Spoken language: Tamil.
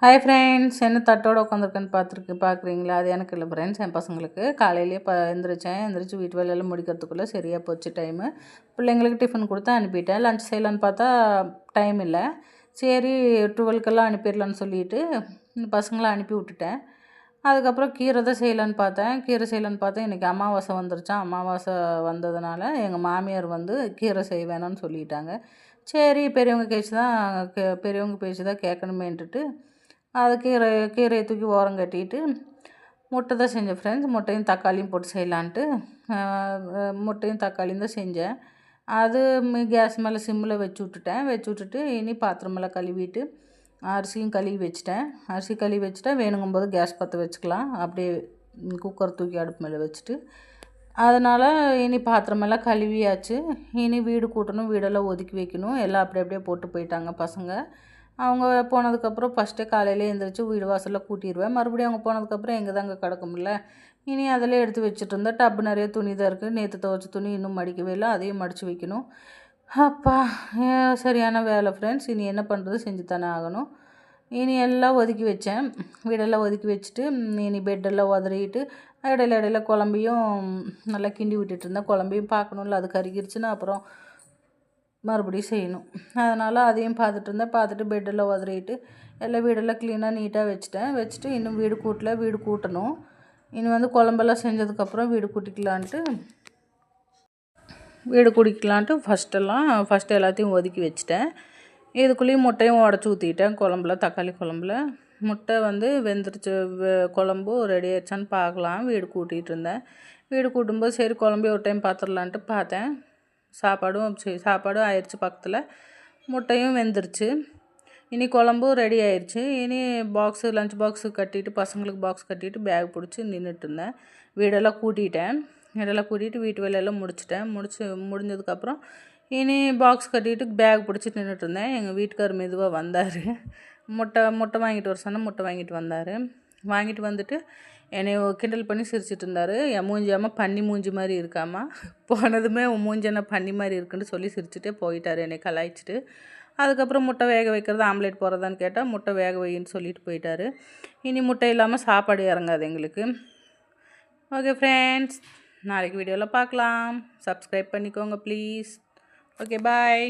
ஹாய் ஃப்ரெண்ட்ஸ், என்ன தட்டோடு உட்காந்துருக்கேன்னு பார்க்குறீங்களா? அது எனக்கு இல்லை ஃப்ரெண்ட்ஸ், என் பசங்களுக்கு. காலையிலேயே எந்திரிச்சு வீட்டு வேலையெல்லாம் முடிக்கிறதுக்குள்ளே சரியாக போச்சு டைமு. பிள்ளைங்களுக்கு டிஃபன் கொடுத்து அனுப்பிட்டேன். லஞ்ச் செய்யலான்னு பார்த்தா டைம் இல்லை. சரி 12க்கெல்லாம் அனுப்பிடலான்னு சொல்லிட்டு பசங்களை அனுப்பி விட்டுட்டேன். அதுக்கப்புறம் கீரை தான் செய்யலான்னு பார்த்தேன். இன்றைக்கி அமாவாசை வந்துருச்சான். அமாவாசை வந்ததுனால எங்கள் மாமியார் கீரை செய்ய வேணாம்னு சொல்லிட்டாங்க. சரி பெரியவங்க பேச்சு தான் கேட்கணுமேன்ட்டுட்டு அது கீரையை தூக்கி ஓரம் கட்டிட்டு முட்டை தான் செஞ்சேன் ஃப்ரெண்ட்ஸ். முட்டையும் தக்காளியும் போட்டு செய்யலான்ட்டு முட்டையும் தக்காளியும் தான் செஞ்சேன். அது கேஸ் மேலே சிம்மில் வச்சு விட்டுட்டு இனி பாத்திரமெல்லாம் கழுவிட்டு அரிசியும் கழுவி வச்சுட்டேன். அரிசி கழுவி வச்சுட்டா வேணுங்கும்போது கேஸ் பற்ற வச்சுக்கலாம். அப்படியே குக்கர் தூக்கி அடுப்பு மேலே வச்சுட்டு அதனால் இனி பாத்திரமெல்லாம் கழுவியாச்சு. இனி வீடு கூட்டணும், வீடெல்லாம் ஒதுக்கி வைக்கணும். எல்லாம் அப்படியே போட்டு போயிட்டாங்க பசங்க. அவங்க போனதுக்கப்புறம் ஃபஸ்ட்டே காலையிலே எழுந்திரிச்சி வீடு வாசலில் கூட்டிடுவேன். மறுபடியும் அவங்க போனதுக்கப்புறம் எங்கே தாங்க கிடக்கும்ல. இனி அதில் எடுத்து வச்சுட்டு இருந்தேன். டப்பு நிறைய துணி தான் இருக்குது. நேற்று துவைச்ச துணி இன்னும் மடிக்கவே இல்லை, அதையும் மடித்து வைக்கணும். அப்பா சரியான வேலை ஃப்ரெண்ட்ஸ். இனி என்ன பண்ணுறது, செஞ்சு தானே ஆகணும். இனி எல்லாம் ஒதுக்கி வச்சேன். வீடெல்லாம் ஒதுக்கி வச்சுட்டு இனி பெட்டெல்லாம் உதறிட்டு இடையில குழம்பையும் நல்லா கிண்டி விட்டுட்டு இருந்தேன். குழம்பையும் பார்க்கணும்ல, அது கருகிருச்சுன்னா அப்புறம் மறுபடியும் செய்யணும். அதனால் அதையும் பார்த்துட்டு பெட்டெல்லாம் உதறிட்டு எல்லாம் வீடெல்லாம் க்ளீனாக நீட்டாக வச்சுட்டு இன்னும் வீடு கூட்டணும். இனி குழம்பெல்லாம் செஞ்சதுக்கப்புறம் வீடு குடிக்கலான்ட்டு ஃபஸ்ட்டு எல்லாத்தையும் ஒதுக்கி வச்சுட்டேன். இதுக்குள்ளேயும் முட்டையும் உடச்சி ஊற்றிட்டேன். தக்காளி குழம்புல முட்டை வெந்துருச்சு. குழம்பு ரெடி ஆயிடுச்சான்னு பார்க்கலாம். வீடு கூட்டிகிட்டு இருந்தேன். வீடு கூட்டும்போது சரி குழம்பையும் ஒரு டைம் பார்த்துடலான்ட்டு பார்த்தேன். சாப்பாடும் ஆயிடுச்சு பக்கத்தில். முட்டையும் வெந்துருச்சு. இனி குழம்பும் ரெடி ஆயிடுச்சு. இனி லஞ்ச் பாக்ஸு கட்டிட்டு பசங்களுக்கு பாக்ஸ் கட்டிட்டு பேக் பிடிச்சி நின்றுட்டு இருந்தேன். வீடெல்லாம் கூட்டிகிட்டு வீட்டு வேலையெல்லாம் முடிஞ்சதுக்கப்புறம் இனி பாக்ஸ் கட்டிட்டு பேக் பிடிச்சி நின்றுட்டு இருந்தேன். எங்கள் வீட்டுக்கார் மெதுவாக வந்தார். முட்டை வாங்கிட்டு வர சொன்னால் முட்டை வாங்கிட்டு வந்தார். வாங்கிட்டு வந்துட்டு என்னை கிண்டல் பண்ணி சிரிச்சிட்டு இருந்தார். என் மூஞ்சியாமல் பன்னி மூஞ்சி மாதிரி இருக்காமா, போனதுமே உன் மூஞ்சி என்ன பன்னி மாதிரி இருக்குன்னு சொல்லி சிரிச்சுட்டே போயிட்டார், என்னை கலாய்ச்சிட்டு. அதுக்கப்புறம் முட்டை வேக வைக்கிறது ஆம்லேட் போடுறதான்னு கேட்டால் முட்டை வேக வைன்னு சொல்லிட்டு போயிட்டார். இனி முட்டை இல்லாமல் சாப்பாடு இறங்காது எங்களுக்கு. ஓகே ஃப்ரெண்ட்ஸ், நாளைக்கு வீடியோவில் பார்க்கலாம். சப்ஸ்கிரைப் பண்ணிக்கோங்க ப்ளீஸ். Okay bye.